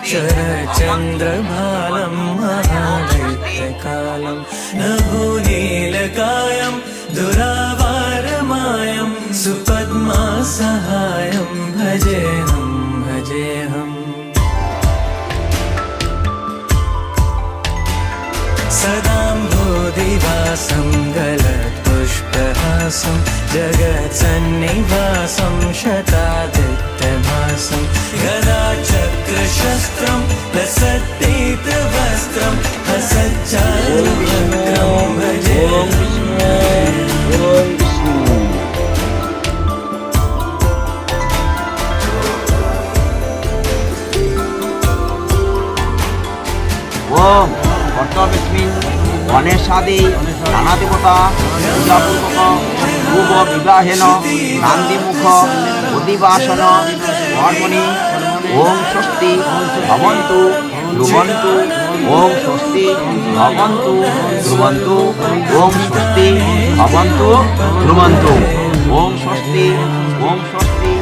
शरच्चन्द्रभालं महादैत्यकालं नभोनीलकायं दुरावारमायं सुपद्मासहायं भजेऽहं भजेऽहम् सदाम्भोधिवासं गलत्पुष्पहासं जगत्सन्निवासं शतादित्यभासं गदाचक्रशस्त्रं लसत्तीर्थवस्त्रं हसच्चारुवक्त्रं भजेऽहं ओम कर्तव्यस्मिन् गणेशादि नाना देवता पूजापूर्वक पूर्व विवाहेन नान्दीमुख अधिवासन कर्मणि ओम स्वस्ति भवन्तु ध्रुवन्तु ओम स्वस्ति भवन्तु ध्रुवन्तु ओम स्वस्ति भवन्तु ध्रुवन्तु ओम स्वस्ति ओम स्वस्ति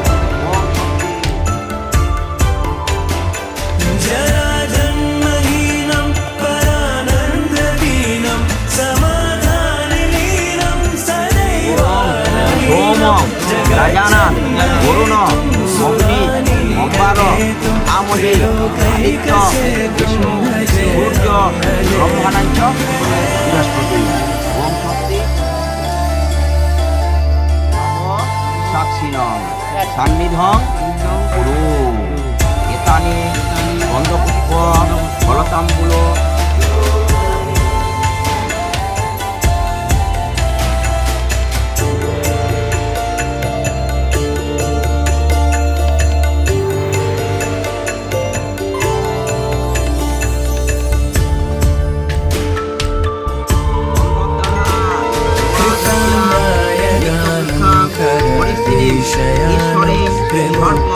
गजानन वरुण अग्नि अम्बार आमहि आदित्य विष्णु सूर्य ब्रह्माण्ड बृहस्पति ओम शक्ति साक्षिणं सान्निध्यं कुरु एतानि गन्धपुष्प फलताम्बूल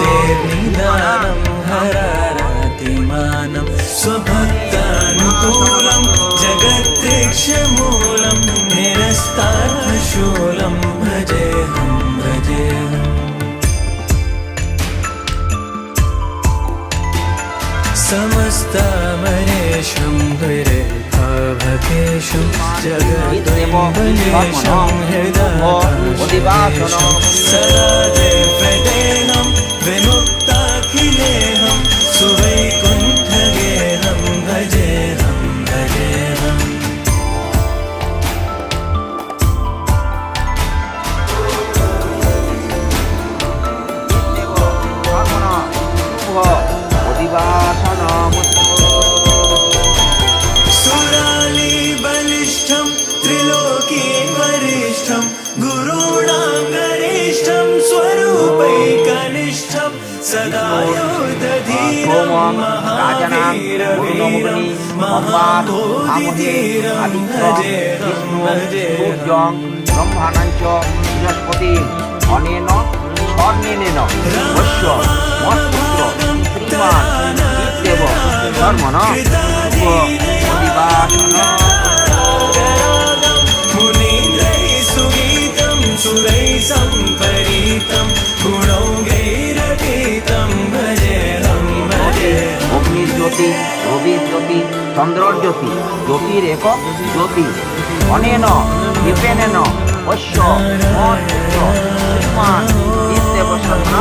विमुक्तेर्निदानं हरारातिमानं स्वभक्तानुकूलं जगत्तीक्षमूलं निरस्तार्थशूलं भजेऽहं भजेऽहम् समस्तामरेशं विरेफाभकेशं जगद्वैबलेशं हृदयाकाशेशं सदा देवदेहं विमुक्ताखिलेहं सुवैकुण्ठगेहं भजेऽहं भजेऽहम् सुराली बलिष्ठं त्रिलोकी वरिष्ठं गुरूणां गरिष्ठं स्वरूपैकनिष्ठं सदा योधधीरं महावीरवीरं महाबोधिधीरं भजेऽहं भजेऽहम् ब्रह्माण्ड बृहस्पति अनेन स्वर्णेन वश्य मत्पुत्र श्रीमान देव धर्मन अधिवासन मुनीन्द्रैः सुगीतं सुरैः सम्परीतं गुणौघैरतीतं भजेऽहं भजेऽहम् अग्निज्योति रविज्योति चंद्रज्योति ज्योतिर एक ज्योति अनेन दीपेन वश्य मत्पुत्र श्रीमान देव धर्मन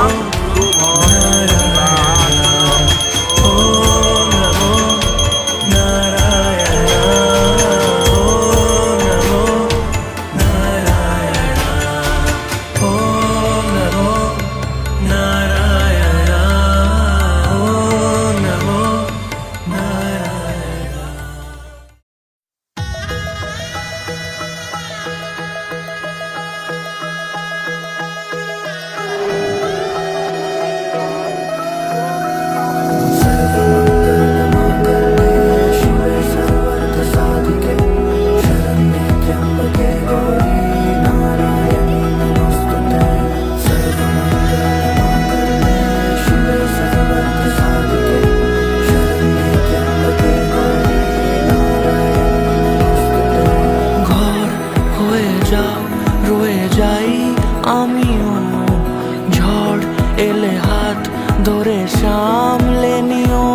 এলে হাত ধরে সামলে নিও।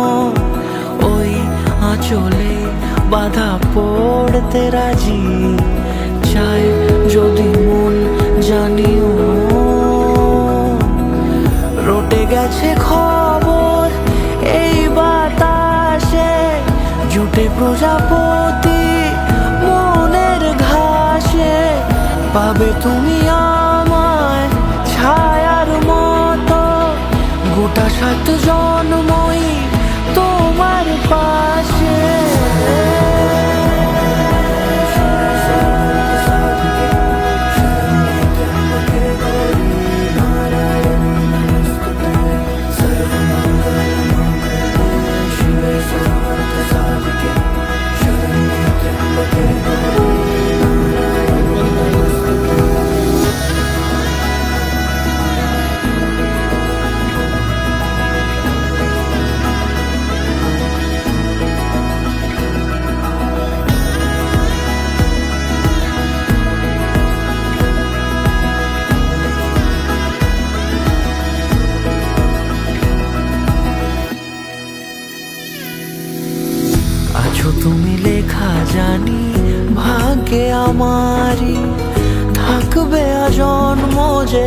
বাধা পড়তে রাজি চাই যদি মন জানিও। রটে গেছে খবর এই বাতাসে, জুটে প্রজাপতি মনের ঘাসে। পাবে তুমি আমায় ছায়ার মতো, গোটা 7 জন্মই তোমার পাশে। আছো তুমি লেখা জানি ভাগ্যে আমারই, থাকবে আজন্ম যে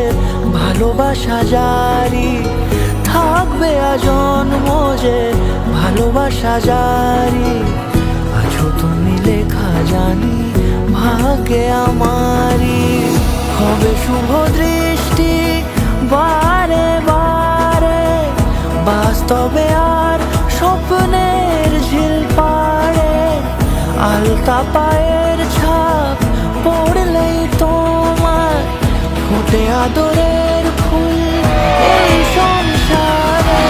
ভালোবাসা জারি। থাকবে আজন্ম যে ভালোবাসা জারি। আছো তুমি লেখা জানি ভাগ্যে আমারই, হবে শুভ দৃষ্টি বারে বারে। বাস্তবে আর স্বপ্নের ঝিল পাড়ে, আলতা পায়ের ছাপ পড়লেই তোমার ফোটে আদরের ফুল এই সংসারে।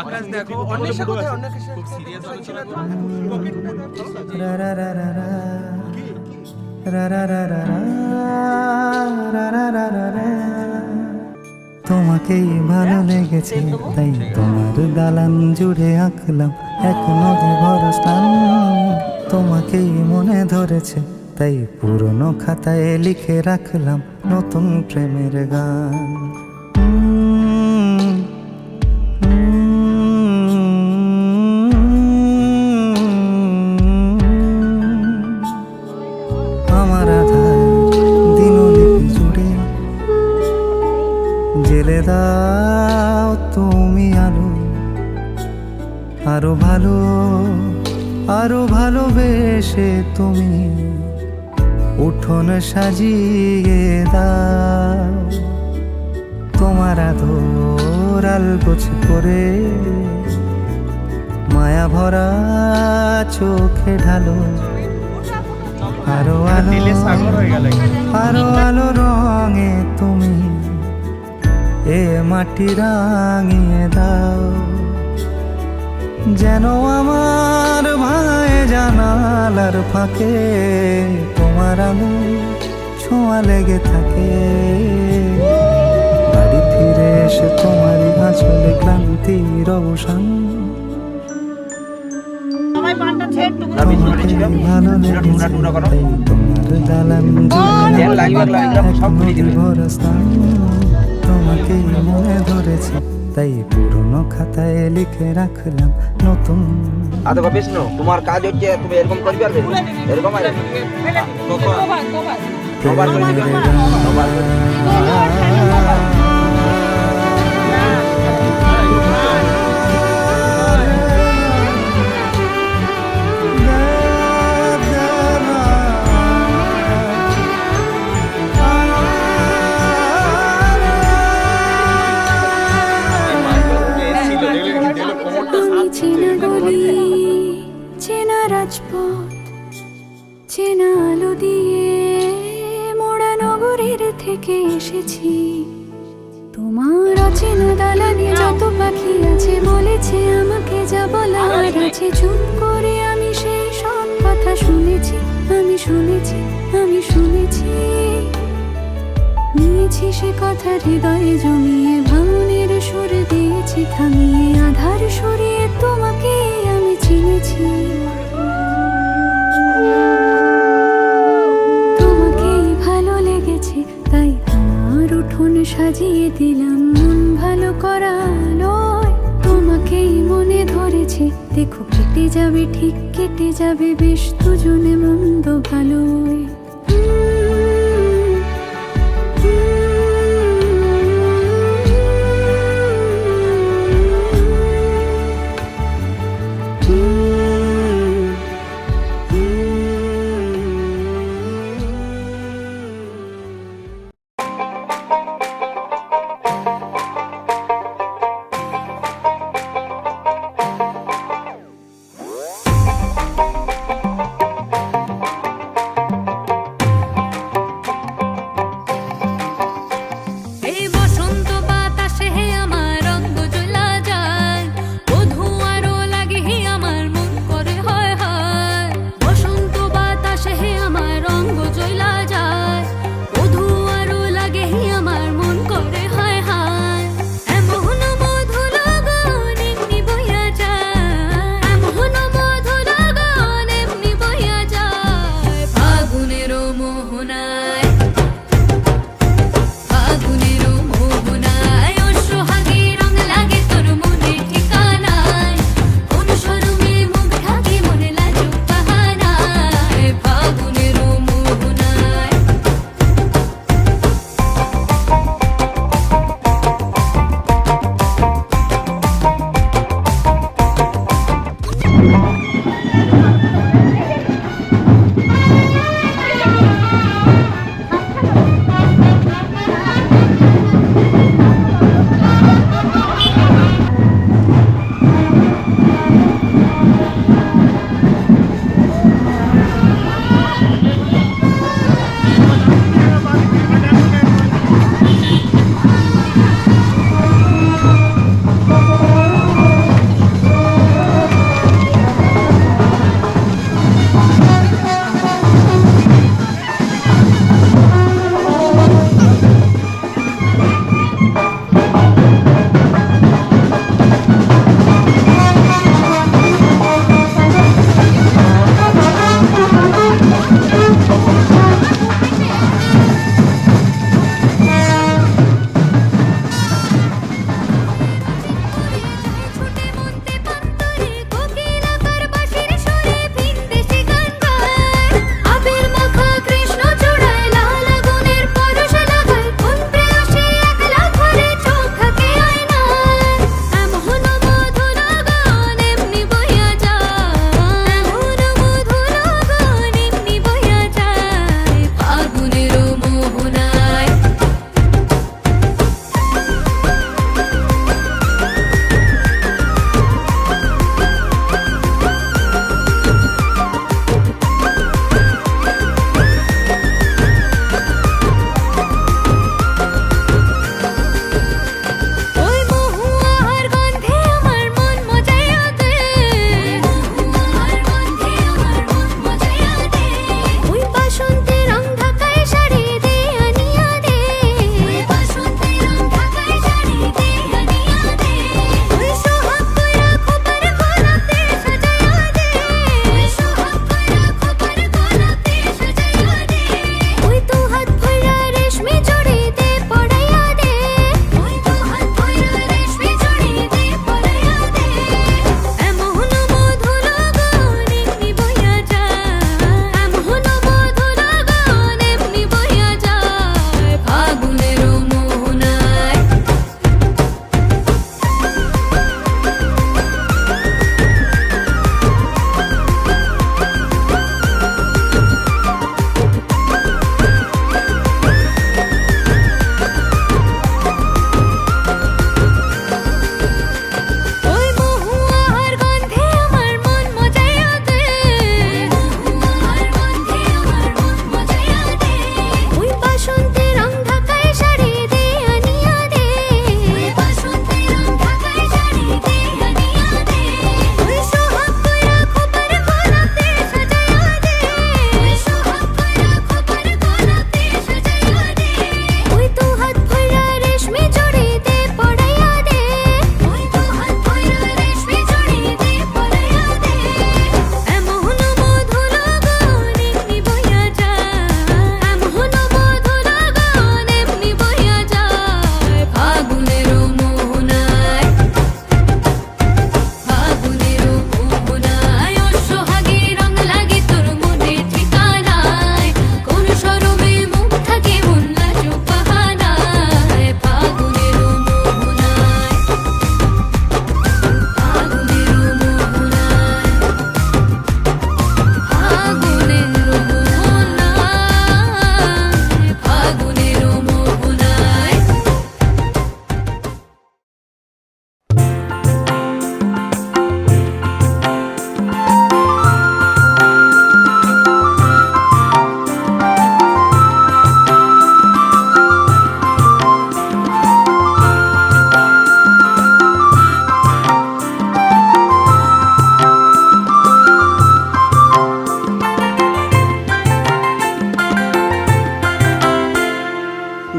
আকাশ দেখো অন্বেষা কোথায়? অন্বেষা খুব সিরিয়াস হচ্ছিল তো। তোমাকেই ভালো লেগেছে তাই তোমার দালান জুড়ে আঁকলাম এক নদী ভরা স্থান। তোমাকেই মনে ধরেছে তাই পুরনো খাতায় লিখে রাখলাম নতুন প্রেমের গান। আমার আধার দিনলিপি জুড়ে জেলে দাও তুমি আলো, আরো ভালো আরো ভালোবেসে তুমি উঠোন সাজিয়ে দাও। তোমার আদর আলগোছ করে মায়া ভরা চোখে ঢালো, আরো আলো আরো আলো রঙে তুমি এ মাটি রাঙিয়ে দাও। যেন আমার ভাই জানালার ফাঁকে তোমার আলো ছোঁয়া লেগে থাকে। বাড়ি ফিরে এসে তোমারই আঁচলে ক্লান্তির অবসান। ভালো লেগেছে তাই তোমার দালান জুড়ে ভরা স্থান। তোমাকেই মনে ধরেছে তাই পুরনো খাতায় লিখে রাখলাম নতুন। আদা বিষ্ণু, তোমার কাজ হচ্ছে তুমি এরকম করবে আর এরকম আর সবার করে দিবে, সবার করে চেনা গলি, চেনা রাজপথ, চেনা আলো দিয়ে মোড়া নগরের থেকে এসেছি। তোমার অচেনা দালানে যত পাখি আছে বলেছে আমাকে যা বলার আছে। চুপ করে আমি কথা শুনেছি, আমি শুনেছি, আমি শুনেছি। নিয়েছি সে কথা হৃদয়ে জমিয়ে, ভাঙনের সুর দিয়েছি থামিয়ে, আধার সরিয়ে তোমাকে আমি চিনেছি। তোমাকেই ভালো লেগেছে, তাই তোমার উঠোন সাজিয়ে দিলাম মন ভালো করা আলোয়। তোমাকেই মনে ধরেছে, দেখো কেটে যাবে, ঠিক কেটে যাবে বেশ দুজনে মন্দ ভালোয়।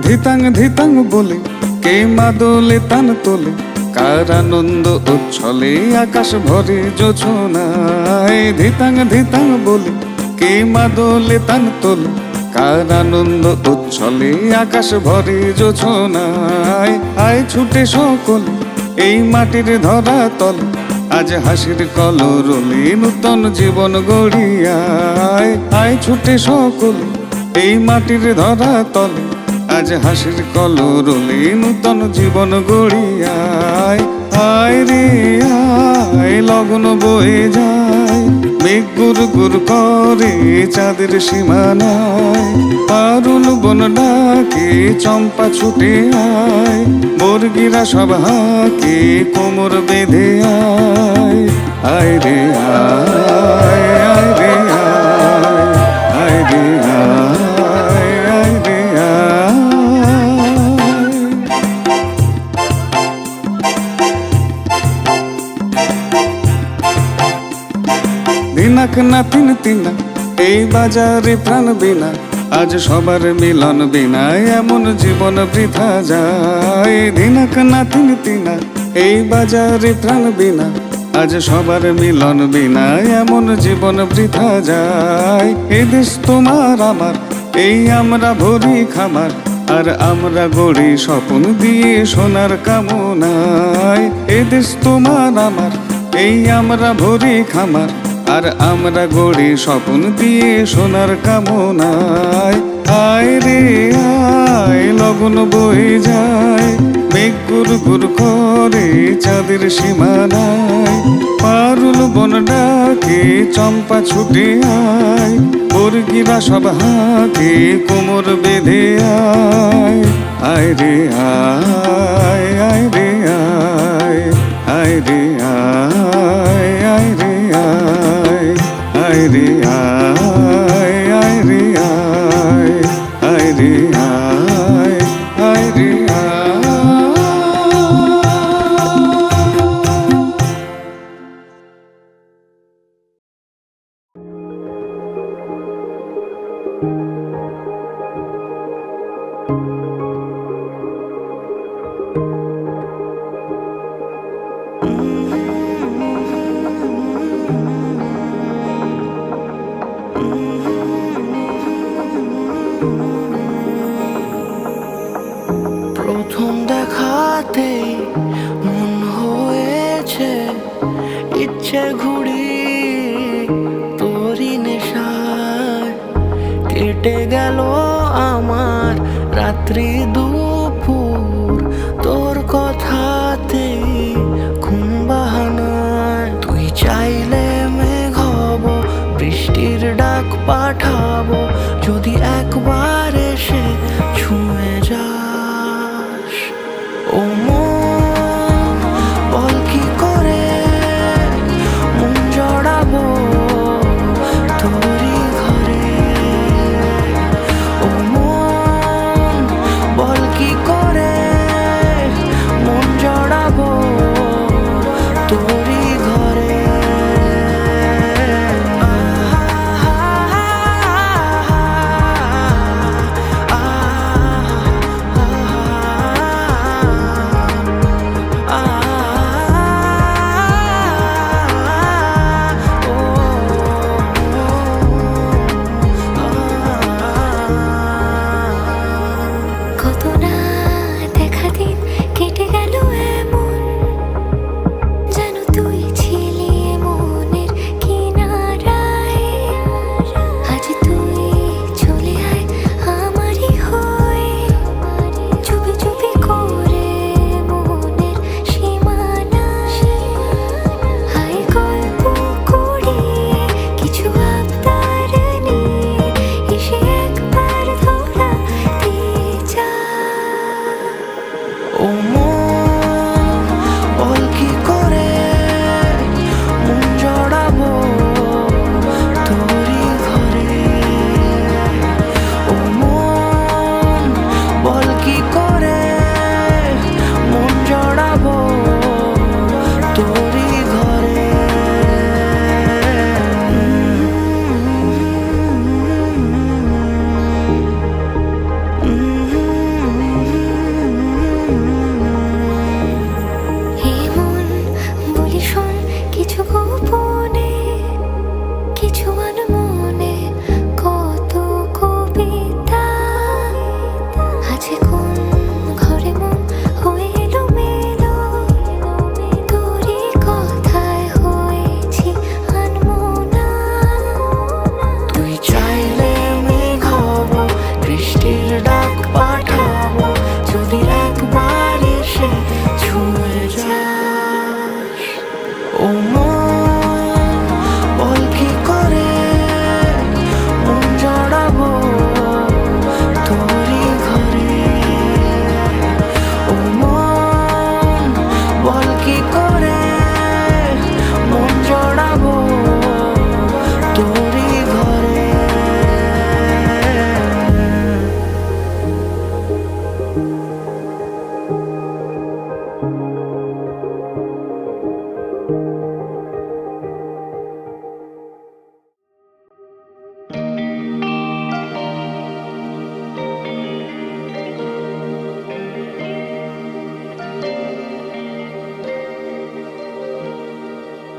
ধিতাং ধিতাং বলে কে মাদলে তান তোলে, কার আনন্দ উচ্ছলে আকাশ ভরে যোছনায়। ধিতাং ধিতাং বলে কে মাদলে তান তোলে, কার আনন্দ উচ্ছলে আকাশ ভরে যোছনায়। আয় ছুটে সকল এই মাটির ধরা তল, আজ হাসির কলরলে নূতন জীবন গড়িয়ায়। আয় ছুটে সকল এই মাটির ধরা তল, আজ হাসির কলরলে নূতন জীবন গড়িয়ায়। আয় রে আয় লগন বয়ে যায়, মেঘ গুর গুর করে চাঁদের সীমানায়। পারুল বন ডাকে চম্পা ছুটে আয়, বর্গিরা সব হাকে কোমর বেঁধে আয়। আয় রে আয়, আয় রে আয়, আয় রে আয়, আয় রে আয়। দিনাক না তিন তিনা এই বাজারে প্রাণ বিনা, আজ সবার মিলন বিনা এমন জীবন বৃথা যায়। দিনাক না তিন তিনা এই বাজারে প্রাণ বিনা, আজ সবার মিলন বিনা এমন জীবন বৃথা যায়। এ দেশ তোমার আমার, এই আমরা ভরি খামার, আর আমরা গড়ি স্বপ্ন দিয়ে সোনার কামনায়। এ দেশ তোমার আমার, এই আমরা ভরি খামার, আর আমরা গড়ি স্বপ্ন দিয়ে সোনার কামনায়। আয় রে আয় লগন বয়ে যায়, মেঘ গুর গুর করে চাঁদের সীমানায়। পারুল বন ডাকে চম্পা ছুটে আয়, বর্গিরা সব হাকে কোমর বেঁধে আয়। আয় রে আয়, আয় রে আয়, আয় রে আয়, আয় রে আয়, আয় রে আয়, আয় রে আয়, আয় রে আয়, আয় রে আয়। প্রথম দেখাতেই মন হয়েছে ইচ্ছে ঘুড়ি তোরই নেশায়। কেটে গেল আমার রাত্রি দুপুর তোর কথাতেই ঘুম বাহানায়। তুই চাইলে মেঘ হব, বৃষ্টির ডাক পাঠাবো, যদি একবার এসে ছুঁয়ে যাস। ও মন বল কি করে মন জড়াবো তোরই ঘরে। ও মন বল কি করে মন জড়াবো তোরই ঘরে। আহা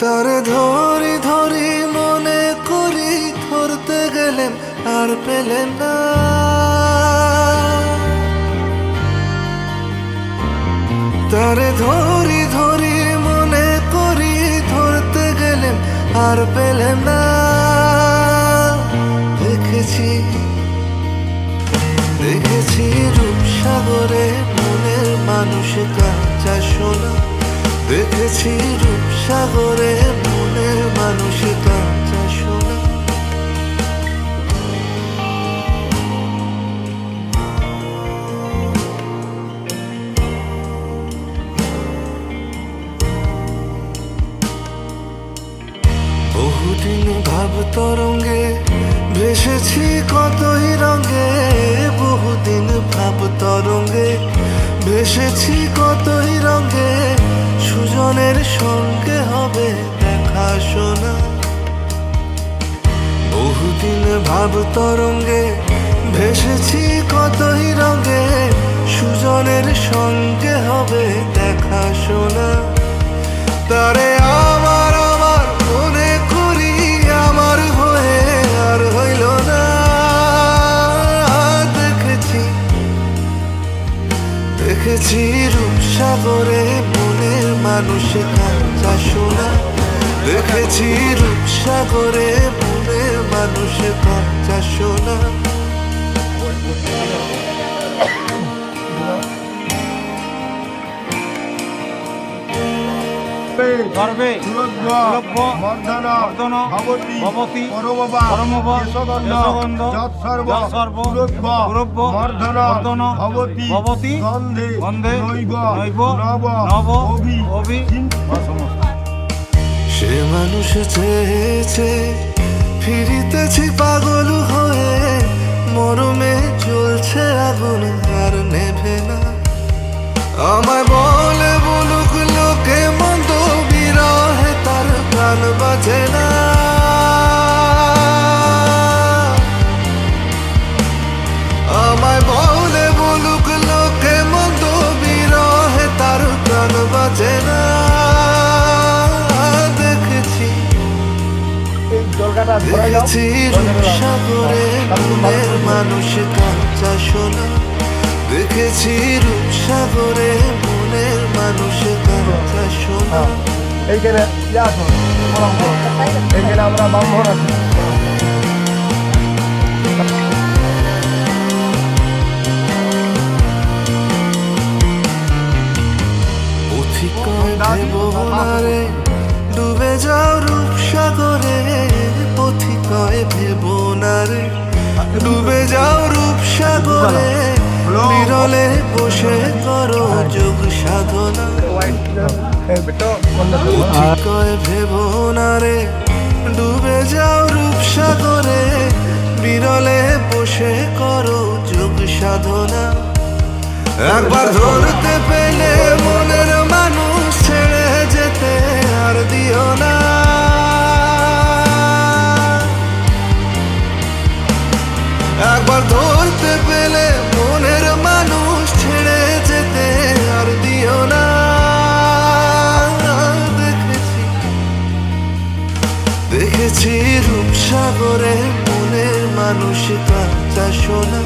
তারে ধরি ধরি মনে করি ধরতে গেলেন আর পেলেন না, তারে ধরি ধরি মনে করি ধরতে গেলেন আর পেলেন না। দেখেছি দেখেছি রূপসাগরে মনের মানুষ কাঁচা সোনা, দেখেছি রূপসাগরে মনের মানুষ কাঁচা সোনা। বহুদিন ভাব তরঙ্গে ভেসেছি কতই রঙে, বহুদিন ভাব তরঙ্গে ভেসেছি কতই রঙে, সুজনের সঙ্গে হবে দেখা শোনা। বহুদিন ভাব তরঙ্গে ভেসেছি কতই রঙে, সুজনের সঙ্গে হবে দেখা শোনা। তারে আমার আমার মনে করি আমার হয়ে আর হইল না। দেখেছি দেখেছি রূপসাগরে মনের মানুষ কাঁচা সোনা, দেখেছি রূপসাগরে মনের মানুষ কাঁচা সোনা। গর্বে সুলভ্য মর্ধন ভবতি পরমবা যশোগন্ধ যৎসর্ব পুরব্য মর্ধন ভবতি গন্ধে নৈব নব অভি। সে মানুষ চেয়েছে ফিরিতেছি পাগল হয়ে, মরমে চলছে আগুন আর নেভে না। আমায় বলে বলুক লোকে মন্দ, বিরহে তার প্রাণ বাজে না। আমায় বলে বলুক লোকে মন্দ, বিরহে তার প্রাণ বাজে না। দেখেছি দেখেছি রূপসাগরে মনের মানুষ কাঁচা সোনা, দেখেছি রূপসাগরে মনের মানুষ কাঁচা সোনা। এইখানে এইখানে আমরা ব্রাহ্মণ আছি। ভেবোনারে ডুবে যাও রূপসাগরে, পথিকয় ভেবোনারে ডুবে যাও রূপসাগরে, বিরলে বসে করো যোগ সাধনা। পথিকয় ভেবোনারে ডুবে যাও রূপসাগরে, বিরলে বসে করো যোগ সাধনা। একবার ধরতে পেলে মনের মানুষ ছেড়ে যেতে আর দিও না। একবার ধরতে পেলে মনের মানুষ ছেড়ে যেতে আর দিও না। দেখেছি দেখেছি রূপসাগরে মনের মানুষ কাঁচা সোনা,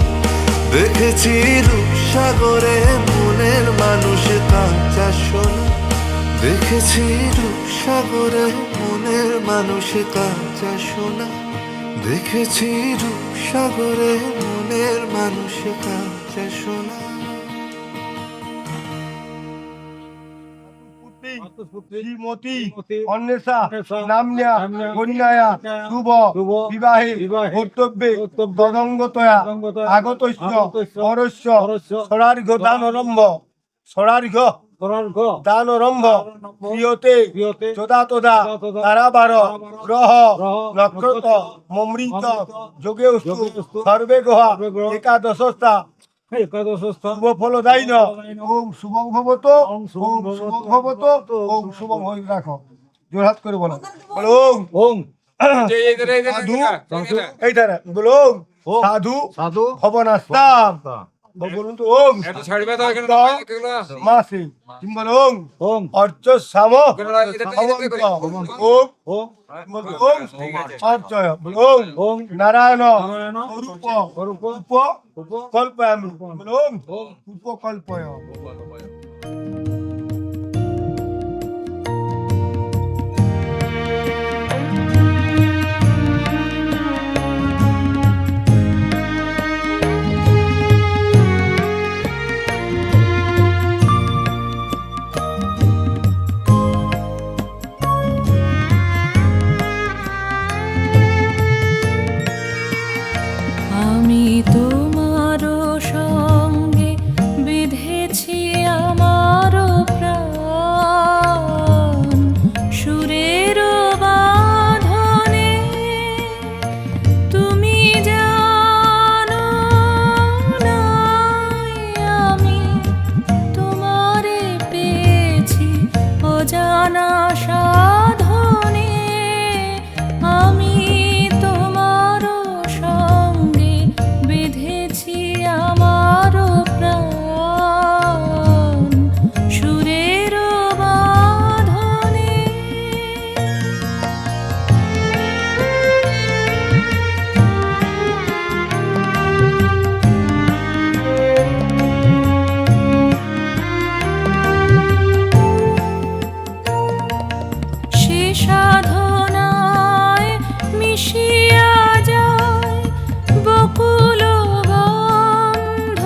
দেখেছি রূপসাগরে মনের মানুষ কাঁচা সোনা, দেখেছি রূপসাগরে মনের মানুষ কাঁচা সোনা, দেখেছি রূপসাগরে মনের মানুষ কাঁচা সোনা। শ্রীমতী অন্বেষা নাম্যা কন্যায়া শুভ বিবাহে কর্তব্যে তদঙ্গতয়া আগতস্য পরস্য ষড়ার্ঘ দানরম্ভ ষড়ার্ঘ দানরম্ভ প্রিয়তে যদা তদা তারাবার গ্রহ নক্ষত্র মমৃত যোগেস্তু সর্বে গ্রহা একাদশস্থা শুভ ফলদায়ী ওম শুভং ভবত ওম শুভং ভবত ওম শুভং হয়ে রাখো জোরহাত করে বলো বলো ওম সাধু এইখানে বলো সাধু সাধু ভবনাস্তাম বলুন তো ওম মাসি কিংবা ওম ওম অর্চ সাম ওম ওম অর্চয় ওম ওম নারায়ণ নারায়ণ অরূপ অরূপ উপ উপ কল্পয়ামি ওম উপকল্পয় আমি তোমার সঙ্গে বিধেছি আমার প্রাণ সুরের বাঁধনে তুমি জানো না আমি তোমারে পেয়েছি অজানা সাধনে আমি তোমার সঙ্গে বেঁধেছি আমার প্রাণ সুরের বাঁধনে সে সাধনায় মিশিয়া যায় বকুল গন্ধ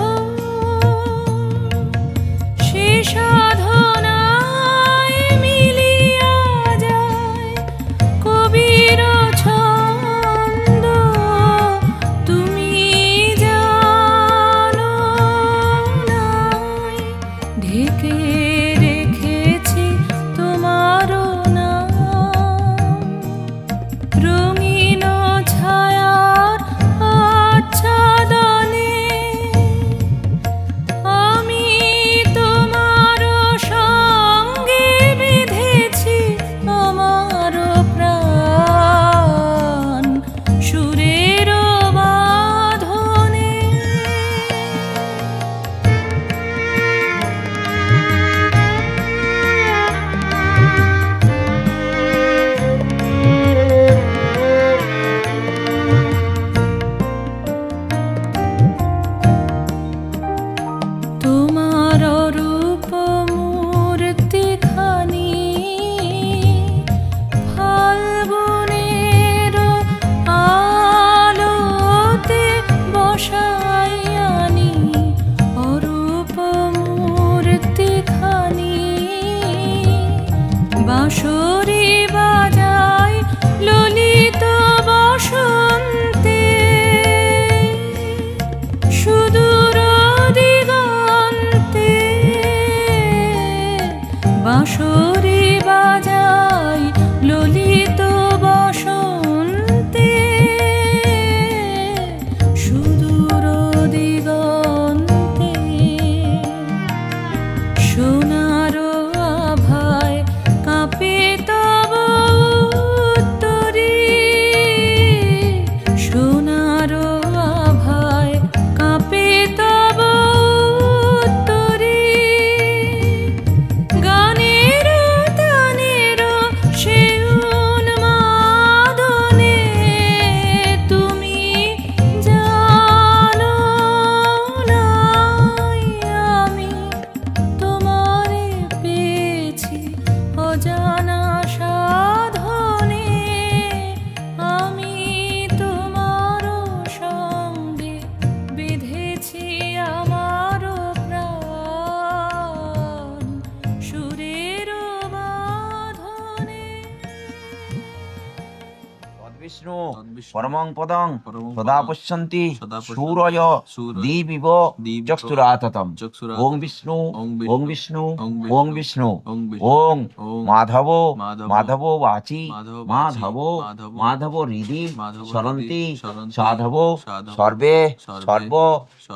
সে সাধনায় মিলিয়া যায় কবির ছন্দ তুমি জানো নাই ঢেকে রেখেছি তোমার নাম রঙিন ছায়ার আচ্ছাদনে আমি তোমার সঙ্গে বেঁধেছি আমার প্রাণ সুরের বাঁধনে তোমার রূপ মূর্তিখানি ফাল্গুনের আলোতে বসাইয়ানি অরূপ মূর্তিখানি বাঁশরি বাজায় ললিত বসন্তে সুদূর দিগন্তে বাঁশরি বাজায় ললিত বসন্তে সুদূর দিগন্তে সোনার আভায় কাঁপে তব উত্তরী সোনার আভায় কাঁপে তব উত্তরী গানের তানের সে উন্মাদনে তুমি জানো নাই আমি তোমারে পেয়েছি অজানা সাধনে আমি তোমার সঙ্গে বেঁধেছি আমার প্রাণ সুরের বাঁধনে তদ্বিষ্ণু তদ্বিষ্ণু পরমং পদং পরমং সদা পদং পশ্যন্তি সদা পশ্যন্তি সূরয় সূরয় দীপিব দীপিব চক্ষুরাততম চক্ষুরাততম ওং বিষ্ণু ওং ওং বিষ্ণু বিষ্ণু ওং ওং বিষ্ণু ওং বিষ্ণু ওং ওং মাধব মাধব মাধব বাচি মাধব মাধব মাধব মাধব হৃদি মাধব সরন্তি সরন্তি সাধব সাধব সর্বে সর্বে সর্ব সর্ব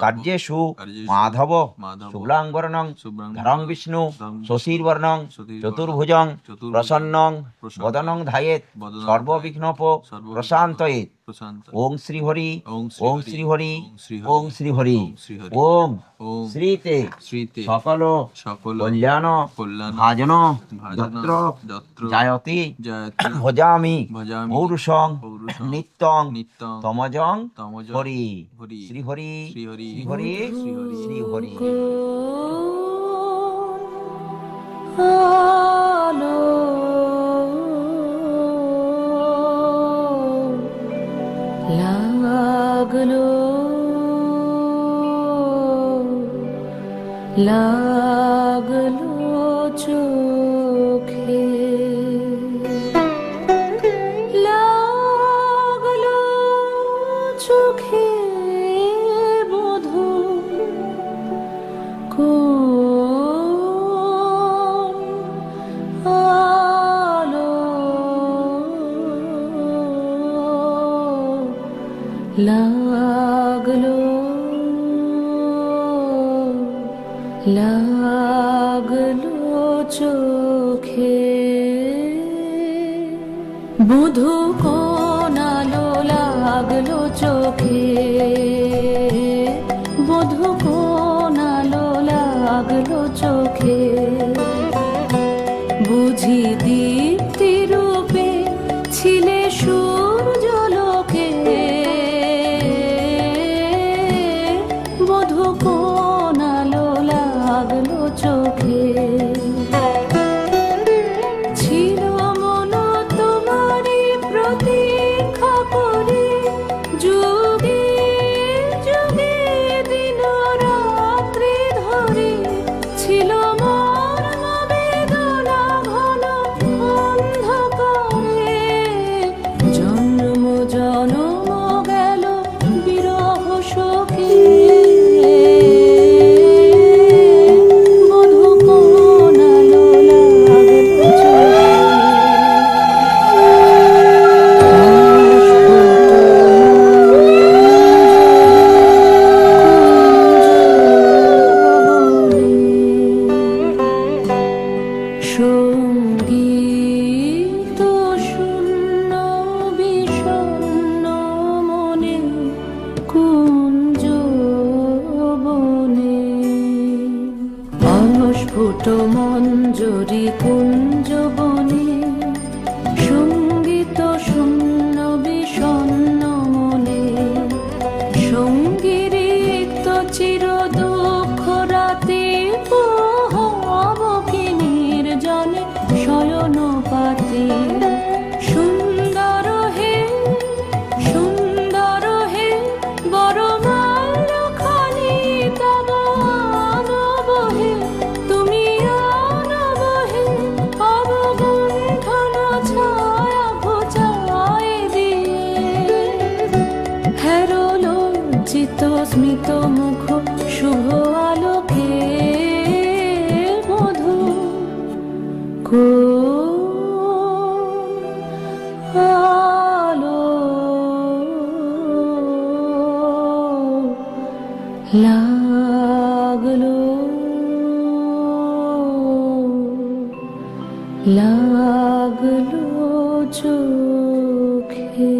কার্যেষু কার্যেষু মাধব মাধব শুক্লাঙ্গরণং শুভ্রাং ধরং বিষ্ণু ধরং শশীর্বর্ণং চতুর্ভুজং চতুর্ভুজং চতুর্ভুজং প্রসন্নং প্রসন্নং বদনং ধায়েত বদনং সর্ববিঘ্নপ সর্ববিঘ্নপ প্রশান্তয়ে প্রশান্ত ওং শ্রী হরি ওং ওং শ্রী হরি ওং শ্রী ওং শ্রী হরি ওং শ্রী হরি ওং ওং শ্রীতে শ্রীতে সকল সকল কল্যাণ কল্যাণ ভাজন ভাজন যত্র যত্র জায়তি জয়তি ভজামি ভজামি পৌরুষং পৌরুষং নিত্যং নিত্যং তমজং তমজং হরি হরি শ্রী হরি শ্রী হরি শ্রী হরি শ্রী হরি শ্রী হরি আলো লাগলো লাগলো চোখে লাগলো চোখে বধূ কোন আলো লাগলো লাগলো চোখে বধূ কোন আলো লাগলো চোখে বধূ কোন আলো লাগলো চোখে বুঝি দীপ্তি রূপে ছিলে সূর্যলোকে বধূ কোন আলো লাগলো চোখে ছিল মন তোমারই প্রতীক্ষা করে যুগে যুগে দিন রাত্রি ধরে ছিল মর্ম বেদনা ঘন অন্ধকারে জন্ম জনম গেল বিরহ শোকে বধূ কোন আলো লাগলো সঙ্গীত শূন্য বিষণ্ণ মনে কুঞ্জ বনে অস্ফুট মঞ্জরি কুঞ্জ বনে সঙ্গীত শূন্য বিষণ্ণ মনে সঙ্গীত চির দুঃখ রাতে পোহাবকিনীর জনে শয়ন পাতে সুন্দর হে বড় মাল্যখানি তব আনবহে তুমি আনবহে অবগুণ্ঠন ছায়া ঘোচায় দিয়ে হেরো লজ্জিত স্মিত মুখ শুভ আলোকে মধু কোন আলো লাগলো লাগলো চোখে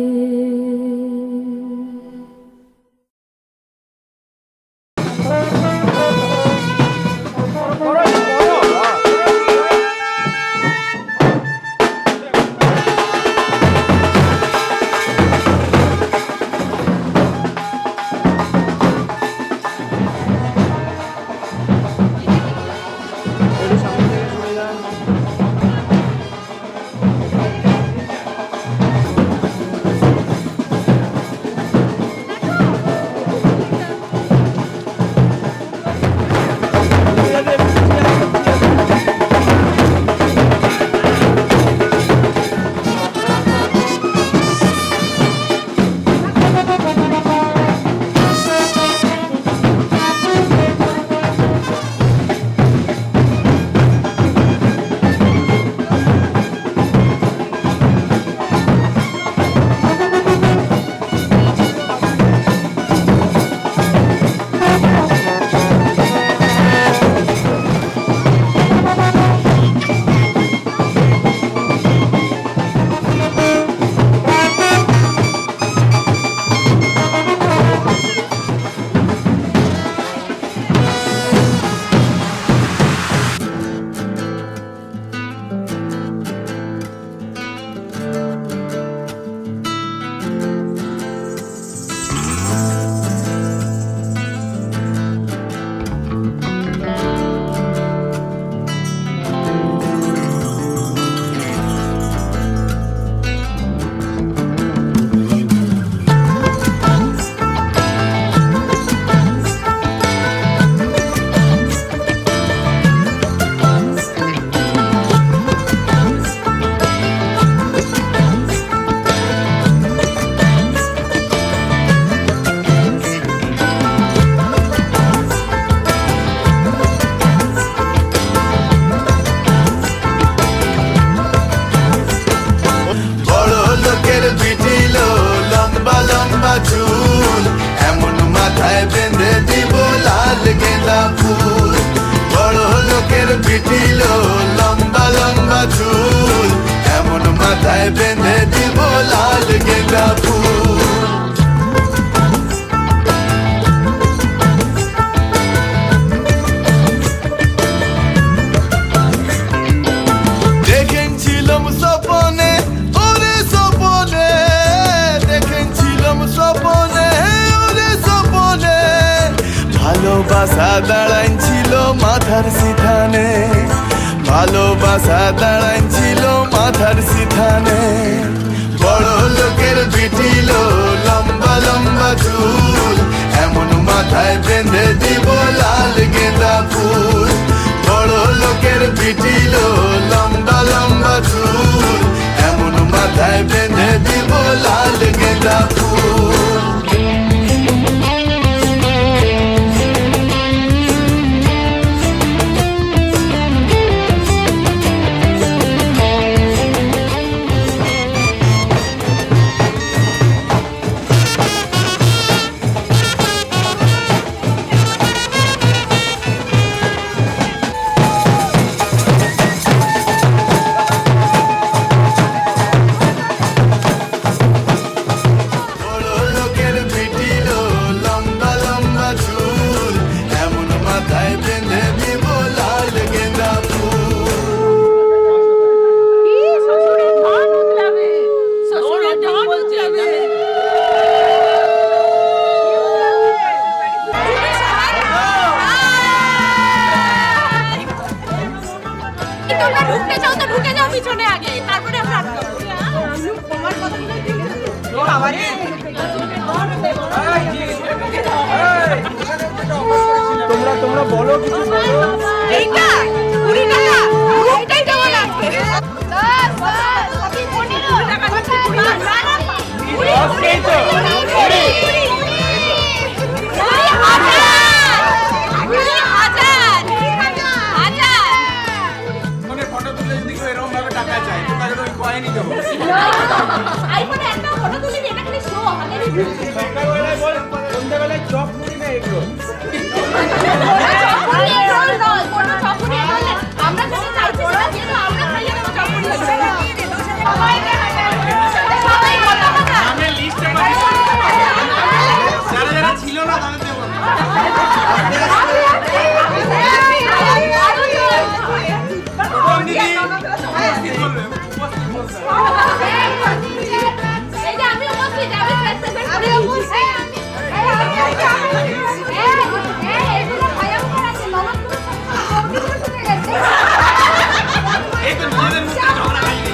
লাল গেঁদা ফুল। দেখেছিলাম স্বপনে ওরে স্বপনে, দেখেছিলাম স্বপনে ওরে স্বপনে, ভালোবাসা দাঁড়াইছিল মাথার সিথানে, ভালোবাসা দাঁড়াইছিল মাথার সিথানে। বড় লোকের বিটিল লম্বা লম্বা চুল, এমন মাথায় বেঁধে দিব লাল গেঁদা ফুল। বড় লোকের বিটিল লম্বা লম্বা চুল, এমন মাথায় বেঁধে দিব লাল গেঁদা ফুল। তোমরা ঢুকতে চাও তো ঢুকে যাও পিছনে আগে, তারপরে আমরা আটকাবো। তোমার কথা বাবারে তোমরা বলো কিছু বলো। এইটা 20 টাকা এইটাই দেওয়া লাগবে। বাস বাস আপনি 15 টাকা দিচ্ছি। না না 20 মানে ফটো তুলে দিকে এরকম ভাবে টাকা চাই, তো তাহলে ওই কয়েনই দেবো। আইফোনে একটা ফটো তুলে এটা খালি শো আমাদের সকালবেলায় বল, সন্ধ্যাবেলায় চপ মুড়ি না এগুলো। আমরা যদি চাইছি না কিন্তু আমরা খাইয়ে দেবো চপুরি। আমি লিস্টে পাঠিয়ে যারা যারা ছিল না তাদের দেবো না। এই যে আমি উপস্থিত, আমি প্রেসেন্ট করে দিচ্ছি। এগুলো ভাইয়া উপর আছে, ননদ পুরো সব গেছে। এই তো নিজেদের মধ্যে ঝগড়া খাইনি।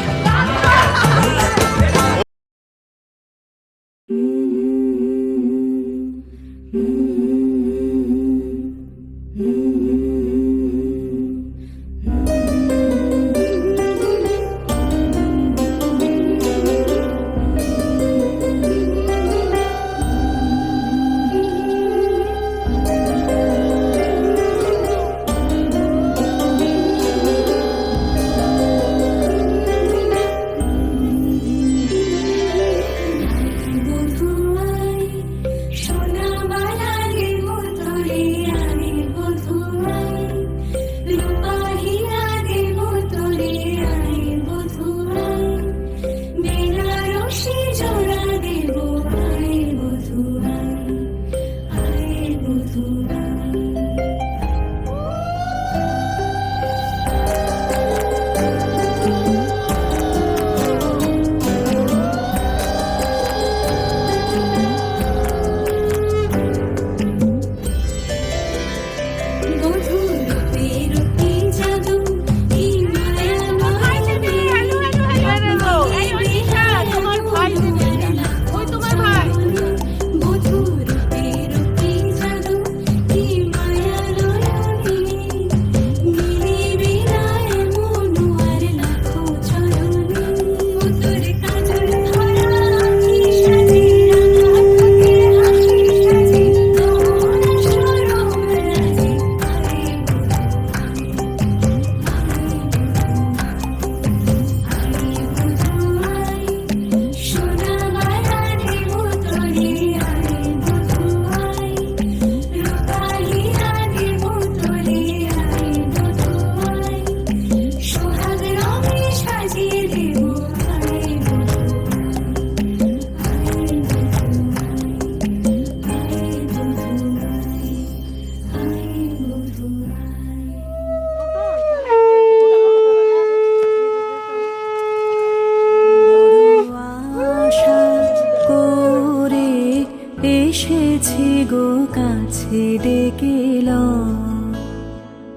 কাছে ডেকে লও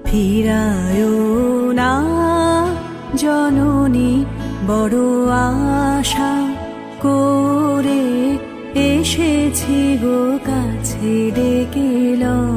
ফিরায়ও না জননী বড় আশা করে এসেছি গো কাছে ডেকে লও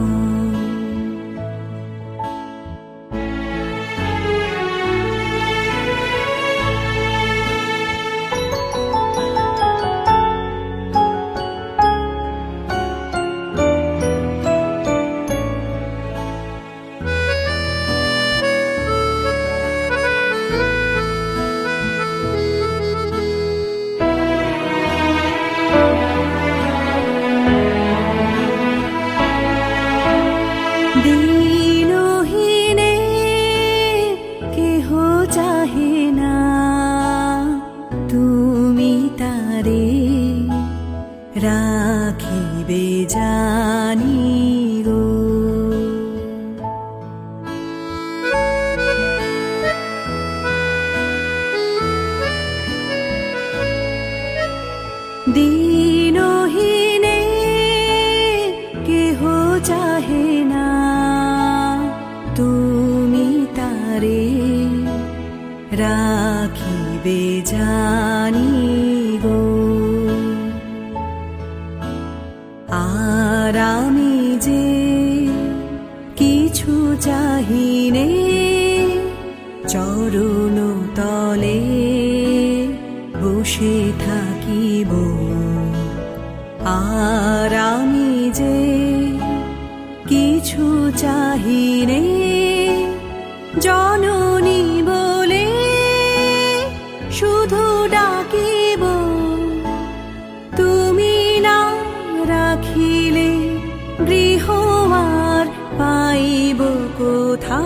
দিনহীনে কেহ চাহে না তুমি তারে রাখিবে জানি গো দিনহীনে কেহ চাহে না তুমি তারে রাখিবে জানি গো আর আমি যে কিছু চাহিনে চরণ তলে বসে থাকিব আর আমি যে কিছু চাহিনে জননী বলে শুধু ডাকিব তুমি না রাখিলে গৃহ আর পাইব কোথা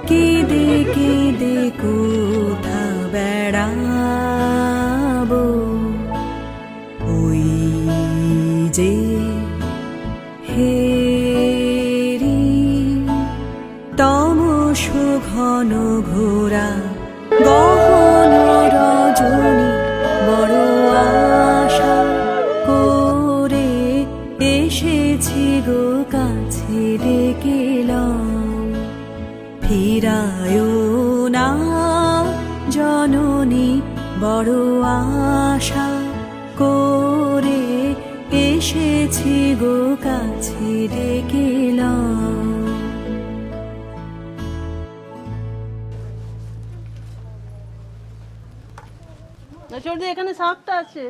কেঁদে কেঁদে কোথা বেড়াব ওই যে হেরি তমস ঘন ঘোরা গহন রজনী বড় আশা করে এসেছি গো কাছে ডেকে লও ফিরায়ও না জননী বড় আশা করে এসেছি গো কাছে ডেকে লও চলতে এখানে সাপটা আছে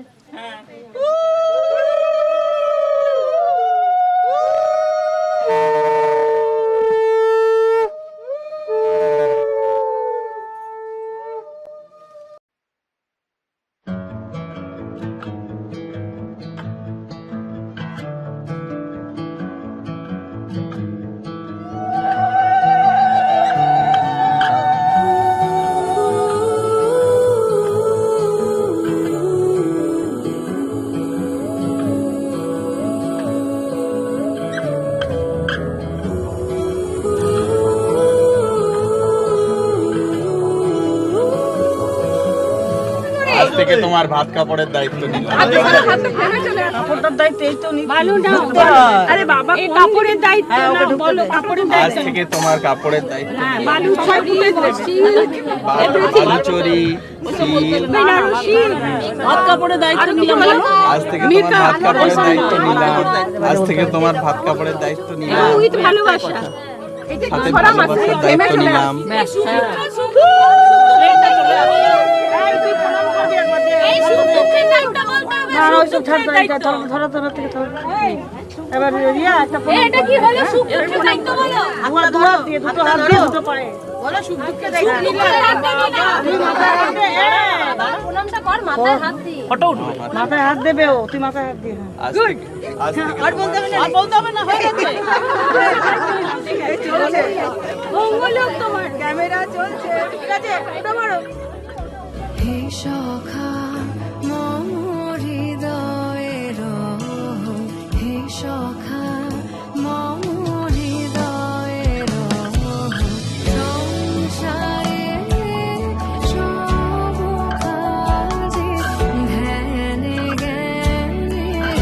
আজ থেকে তোমার ভাত কাপড়ের দায়িত্ব নিলাম। কাপড়টার দায়িত্ব এই তো ভালো না আরে বাবা এই কাপড়ের দায়িত্ব না বলো কাপড়ের আজ দায়িত্ব থেকে তোমার কাপড়ের দায়িত্ব নিলাম। বালু চড়ি বালুচরি সিল ভাত কাপড়ের দায়িত্ব নিলাম আজ থেকে তোমার ভাত কাপড়ের দায়িত্ব নিলাম। আজ থেকে তোমার ভাত কাপড়ের দায়িত্ব নিলাম। উইথ ভালোবাসা সাথে ভালোবাসার দায়িত্ব নিলাম। এই সুখ দুঃখের দায়িত্ব বলতে হবে না ওই সব ছাড় ধরা থেকে ধর এবার রিয়া একটা এটা কি হলো সুখ দুঃখের দায়িত্ব বলো আমার দুটো হাত দিয়ে দুটো পায়ে বলো সুখ দুঃখের দায়িত্ব তুই মাথায় হাত দে প্রণামটা কর মাথায় হাত দি ফটো উঠো মাথায় হাত দেবে ও তুই মাথায় হাত দিয়ে আজ থেকে আর বলতে হবে না হয়ে গেছে চলছে মঙ্গল হোক তোমার ক্যামেরা চলছে ঠিক আছে এটা মারো হে সখা মম হৃদয়ের হে সখা মম হৃদয়ের সংসারে সব কাজে ধ্যানে জ্ঞানে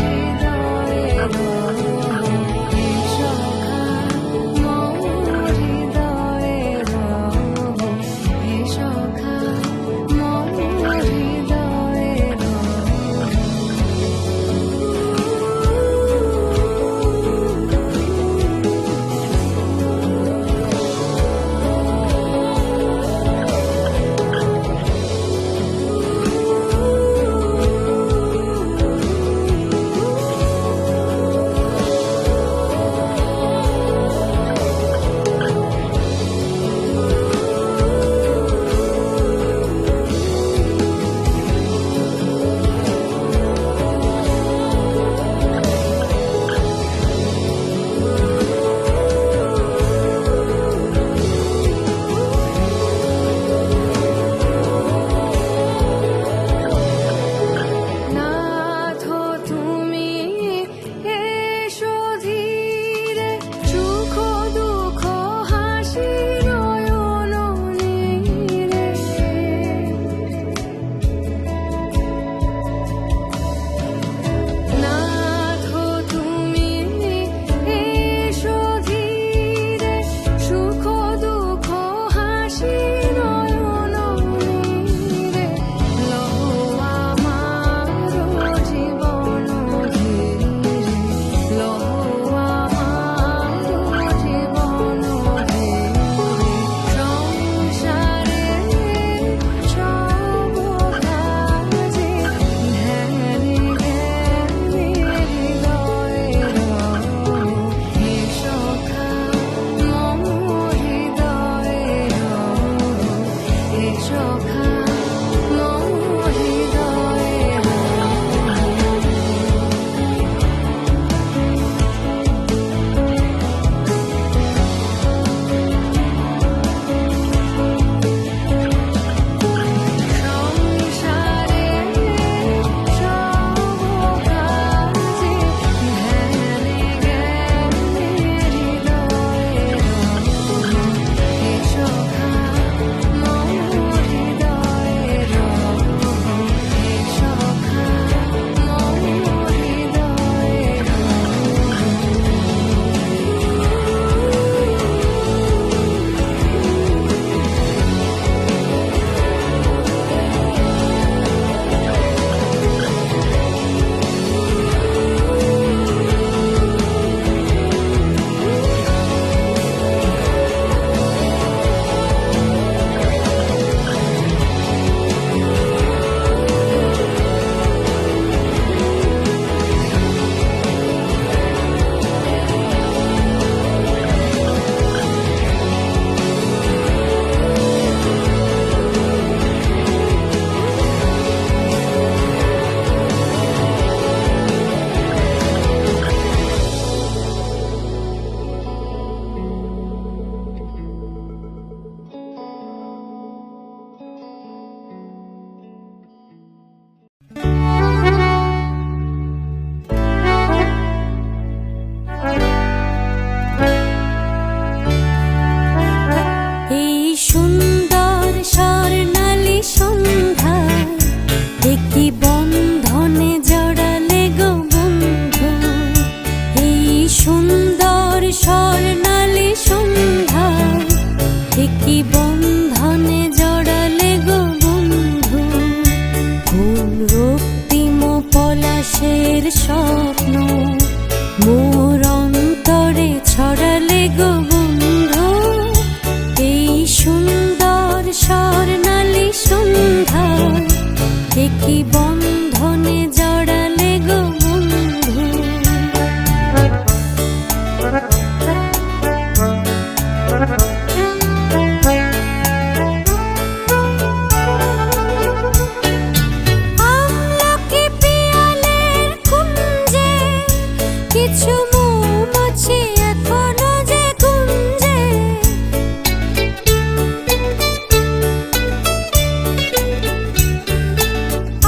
কিছু মৌমাছি এখনো যে গুঞ্জে,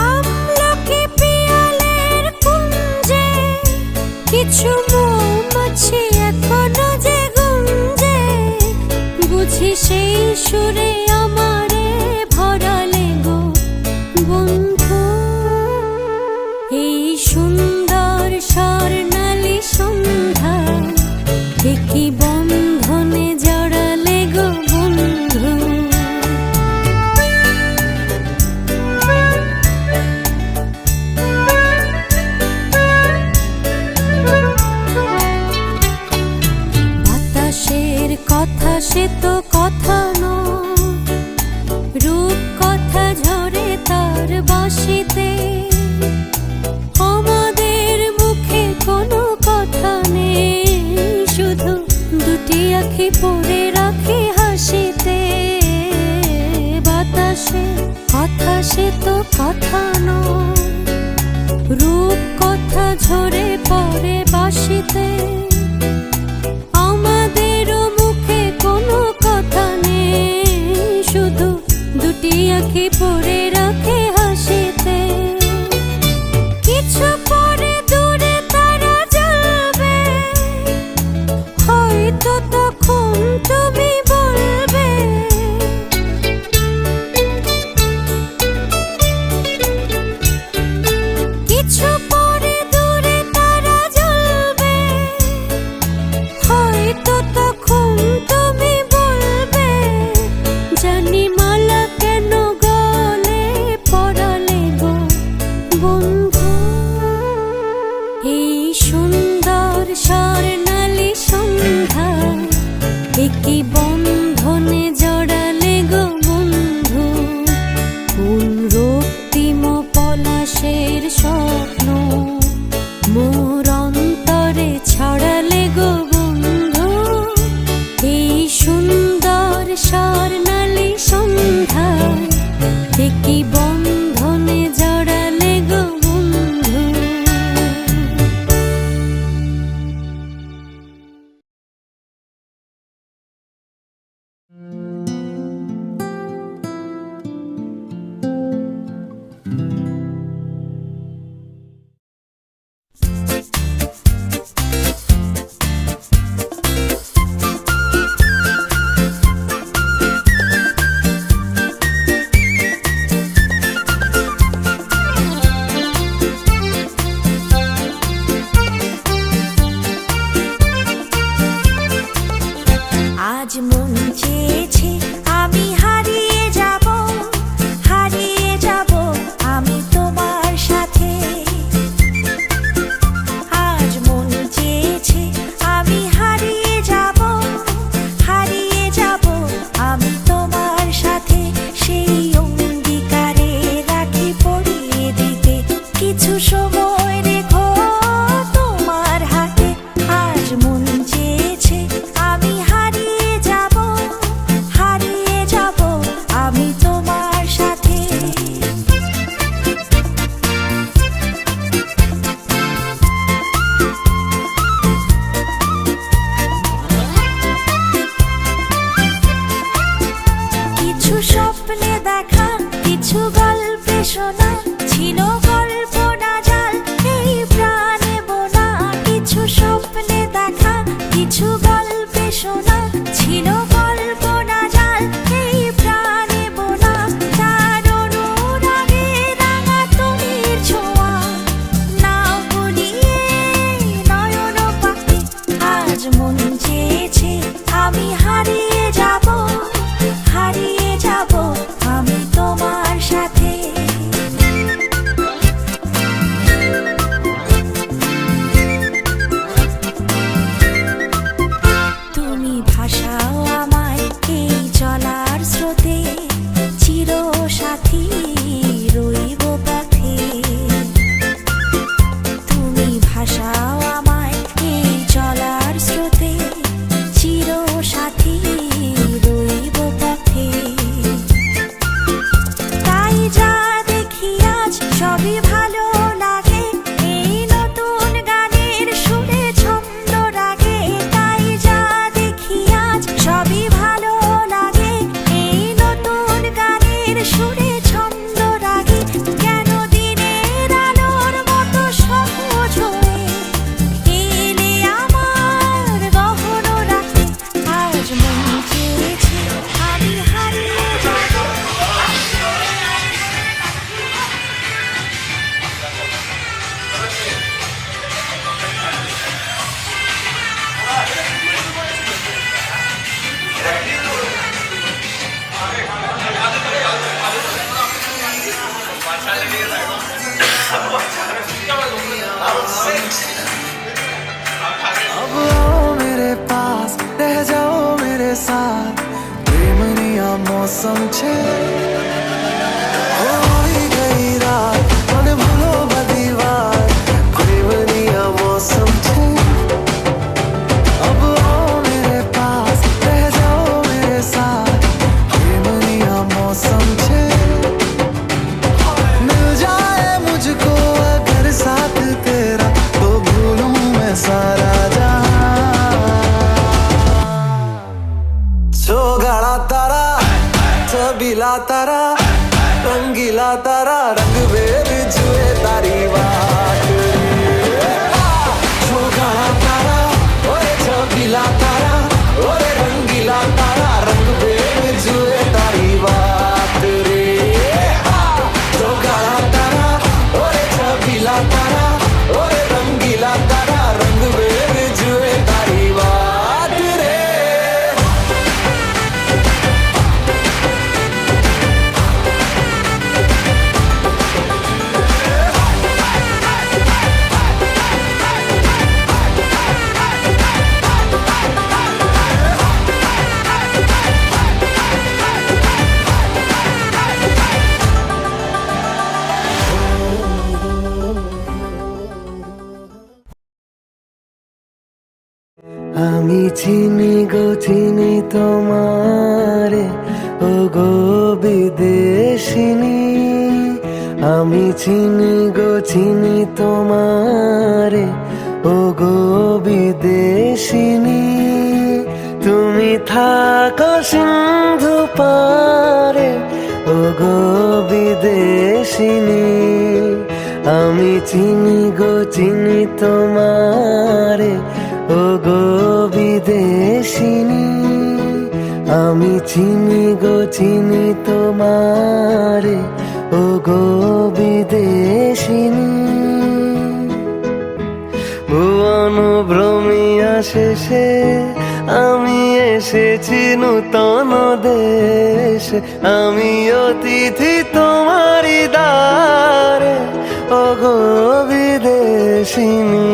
আমলকি পিয়ালের কুঞ্জে কিছু মৌমাছি এখনো যে গুঞ্জে, বুঝি সেই সুরে আমারে ভরালে গো বন্ধু। এই সুন্দর স্বর্ণালী সন্ধ্যা কি বন্ধনে জড়ালে গো বন্ধু। বাতাসের কথা সে তো কথা নয়, রূপ কথা ঝরে তার বাঁশিতে, আমাদের মুখে কোনো কথা নেই, শুধু দুটি আঁখি পড়ে রাখি হাসিতে। বাতাসের কথা সে তো কথা নয়, রূপ কথা ঝরে পড়ে বাঁশিতে, আমাদেরও মুখে কোনো কথা নেই, শুধু দুটি আঁখি পড়ে রাখে হাসিতে। কিছু পরে দূরে তারা জ্বলবে, হয়তো তখন তুমি বলবে, কিছু পরে দূরে তারা জ্বলবে, হয়তো তখন তুমি বলবে, জানি মালা কেন গলে পড়ালে গো বন্ধু। এই সুন্দর স্বর্ণালী সন্ধ্যা কি বন্ধনে জড়ালে গো বন্ধু। কোন রক্তিম পলাশের স্বপ্ন মোর অন্তরে ছড়ালে গো বন্ধু। এই সুন্দর স্বর্ণালী সন্ধ্যা কি বন্ধনে জড়ালে গো বন্ধু। तारा रंगीला तारा रंग बेर जुए तारी बात जो काला तारा ओए छबीला तारा ओए रंगीला तारा रंग बेर जुए तारी बात रे जो काला तारा ओए छबीला तारा ओए रंगीला तारा रंग बेर जुए तारी बात रे আমি চিনি গো চিনি তোমারে ও গো বিদেশিনী আমি চিনি গো চিনি তোমারে ও গো বিদেশিনী তুমি থাকো সিন্ধু পারে ও গো বিদেশিনী আমি চিনি গো চিনি তোমারে ও গো বিদেশিনী আমি চিনি গো চিনি তোমারে ও গো বিদেশিনী ভুবন ভ্রমিয়া শেষে আমি এসেছি নূতন দেশ আমি অতিথি তোমারি দ্বারে ও গো বিদেশিনী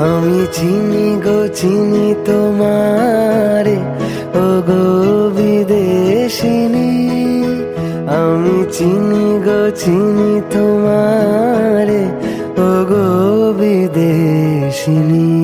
আমি চিনি গো চিনি তোমারে ও গো বিদেশিনী আমি চিনি গো চিনি তোমারে ও গো বিদেশিনী